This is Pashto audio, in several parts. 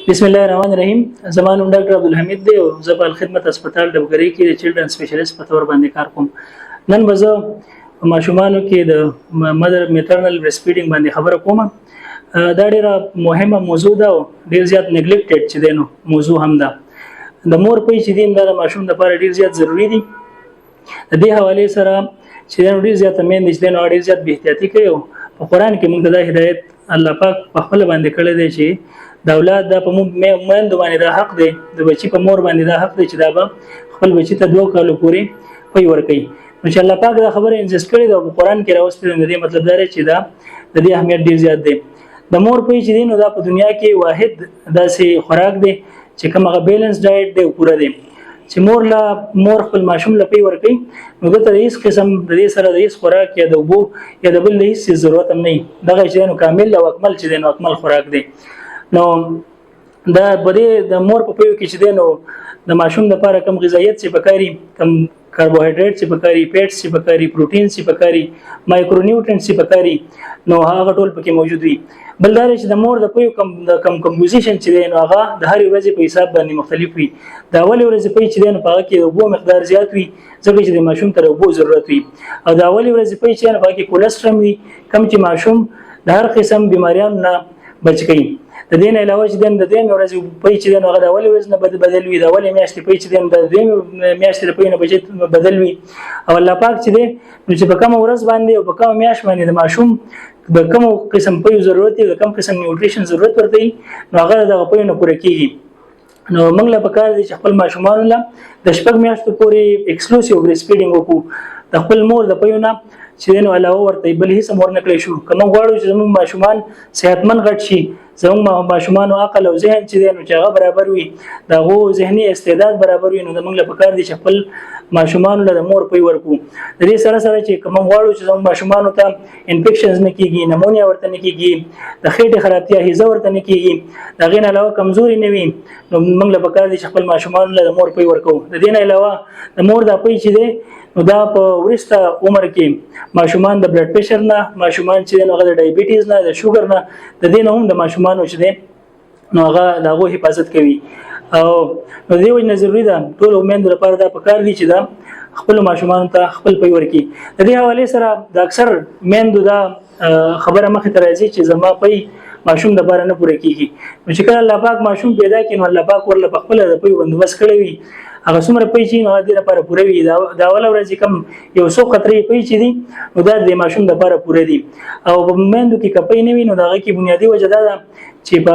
بسم الله الرحمن الرحیم. زما نوم ډاکټر عبدالحمید دی او زه په خدمت هسپتال ډبګرۍ کې د چلډرن سپیشلیست په تور باندې کار کوم. نن به زه ماشومانو کې د مدر میټرنل بریسټ فیډینګ باندې خبره کوم. دا ډیره مهمه موضوع ده او ډیر زیات نیګلیکټډ چې دی نو موضوع هم ده. د مور پۍ چې دی د ماشوم لپاره ډیر زیات ضروری دي. د دې حواله سره چې ډیر زیات میندې چې نو ډیر زیات بې احتیاطي کوي. په قران کې موږ د هدایت الله پاک په خپل باندې کړی دی چې د اولاد د په مېندو باندې دا حق دی، د بچی په مور باندې دا حق دی چې دا به خپل بچی ته 2 کال پورې پي ورکړي. ان شاء الله پاک دا خبره انزست کړی دا په قران کې راوستل دی. مطلب دا چې دا د دې اهمیت ډیر زیات دی. د مور پي چې نو دا په دنیا کې واحد داسې خوراک دی چې کومه بیلانس ډایټ دی او پوره دی چې مور خپل ماشوم لپاره ورکړي نو د هیڅ قسم د دې سره د هیڅ خوراک یا د وبو یا د بل هیڅ ضرورت هم نه. دغه چې نو کامل او اکمل چې نو اکمل خوراک دی. نو دا بده د مور په پیو کې چې دی نو د ماشوم لپاره کم غذایت چې پکاري، کم کاربوهایډریټ چې پکاري، فیټس چې پکاري، پروتین چې پکاري، مایکرو نیوټرینټس چې پکاري، نو هغه ټول پکې موجود وي. بل دا چې د مور د پیو کم کمپوزیشن چې دی نو هغه د هر ورځې په حساب باندې مختلف وي. د اول ورځې پي چې دی نو په هغه کې د اوبو مقدار زیات وي ځکه چې د ماشوم ته اوبو ضرورت وي. او د اول ورځې پي چې نو په هغه کې کولېسترول وي کم چې ماشوم د هر قسم بیماریانو نه بچ کی. د دې نه علاوه چې د دې ورځې پي چې د هغه د اول ورځ نه بدل وي، د اول میاشتې پي چې د دې میاشتې پي نه بچ بدل وي. او الله پاک چې دی نو چې په کوم ورځ باندې او په کوم میاشت باندې د ماشوم د کوم قسم پي ضرورت دی، د کوم قسم نیوټریشن ضرورت ورته نو هغه د پي نه پوره کیږي. نو موږ له پکار دي چې خپل ماشومان له د شپږ میاشتو پورې ایکسکلوسیو بریسټ فیډینګ وکړو. د خپل مور د پيونه چې نو علاوه ورته بل هیڅ مور نه کړی شو. کوم غواړو چې زموږ ماشومان صحتمند غټ شي، زموږ ماشومان عقل او ذهن چې نو چې هغه برابر وي، دغه ذهني استعداد برابر وي، نو د موږ له پکار دي چې خپل ماشومان له مور پي ورکو. د دې سره سره چې کوم غواړو چې زموږ ماشومان ته انفیکشنز نه کیږي، نمونیا ورته نه کیږي، د خېټې خرابتیا هیزه ورته نه کیږي، دغه نه علاوه کمزوري نه وي، نو موږ له پکار دي چې خپل ماشومان له مور پي ورکو. د دې نه علاوه د مور د پي چې دی نو دا په ورسته عمر کې ماشومان د بلډ پريشر نه، ماشومان چې نو د ډایبټیز نه، د شوګر نه، د دې نه هم د ماشومان چې دی نو هغه دغه حفاظت کوي. او نو دې وجه ضروری ده ټول ومند لپاره دا پکار دي چې دا خپل ماشومان ته خپل پي ورکي. د دې حواله سره د اکثر مندو دا خبره مخه ته راځي چې زما پي ماشوم د بار نه پوره کیږي. نو چې کله الله پاک ماشوم پیدا کړي نو الله پاک ورله په خپل د پي بندوبست کړی وي. هغه څومره پي چې نو د لپاره پوره وي. دا اول ورځ کم یو څو خطرې پي چې دي نو دا د ماشوم د لپاره پوره دي. او په مندو کې کپي نه وي نو دغه کې بنیادی وجه ده چې په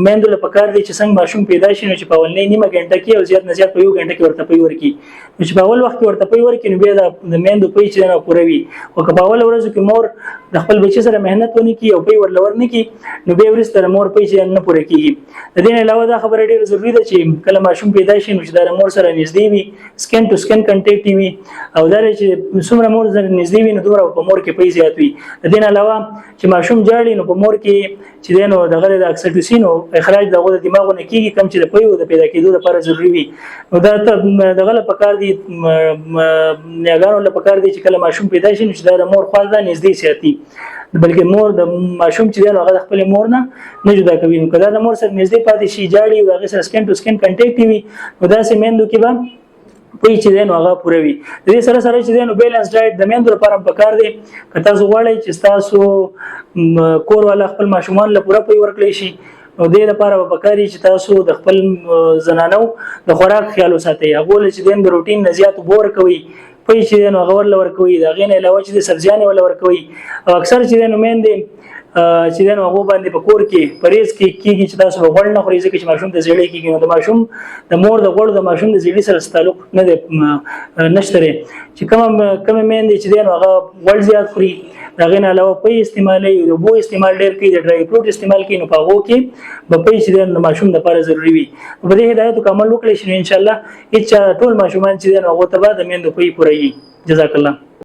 مندو له پکار دي چې څنګه ماشوم پیدا شي نو چې په اول نیمه غنټه کې او زیات نه زیات په یو غنټه کې ورته پي ورکي. نو چې په اول وخت کې ورته پي ورکي نو بیا د مندو پي چې نه پوره وي. او که په اول ورځ کې مور د خپل بچی سره مهنت ونی کی او پي ورلور نه کی نو بیا ورسته مور پي چې نه پوره کیږي. د دې علاوه دا خبره ډیره ضروری ده چې کله ماشوم پیدا شي نو چې د مور سره نږدې وي، سکن ټو سکن کنټیکټ وي، او دا چې څومره مور سره نږدې وي نو دومره په مور کې پي زیات وي. د دې علاوه چې ماشوم جاړي نو په مور کې چې د غیر د اکسیټوسین او اخراج دغه د دماغ نه کیږي کم چې د پي او د پیدا کېدو لپاره ضروری وي. نو دا دغه لپاره پکار دي نیاګانو لپاره پکار دي چې کله ماشوم پیدا شي نو چې د مور خوا ځان نږدې ساتي، بلکې مور د ماشوم چې هغه د خپل مور نه جدا کوي. نو کله د مور سره نږدې پاتې شي، جاړي او هغه سره سکن ټو سکن کنټیکټ وي، نو دا سه مندو کې به پي چې نو هغه پوره وي. د دې سره سره چې نو بیلانس ډایټ د مندو لپاره پکار دی. که تاسو غواړئ چې تاسو کور والا خپل ماشومان له پوره پي ورکړئ شي نو دې لپاره پکاري چې تاسو د خپل زنانو د خوراک خیال وساتئ. هغه چې د روټین نه زیات بور کوي پي چې نو غور لور کوي، دا غینه علاوه چې د سبزیانه ول ور کوي. او اکثر چې نو مندې چې نو هغه باندې په کور کې پریز کیږي چې تاسو غوړ نه خورئ ځکه چې ماشوم ته زیړی کیږي. نو د ماشوم د مور د غوړ د ماشوم د زیړی سره تعلق نه دی نشته. چې کوم مندې چې نو هغه غوړ زیات خوري، دا غینه علاوه پي استعمالي او بو استعمال ډیر کوي، د ډرای فروټ استعمال کوي، نو په هغه کې به پي چې د ماشوم لپاره ضروری وي. په دې هدایت کومل وکړئ چې ان شاء الله هیڅ ټول ماشومان چې نو هغه ته به د مندو پي پوره وي. جزاک الله.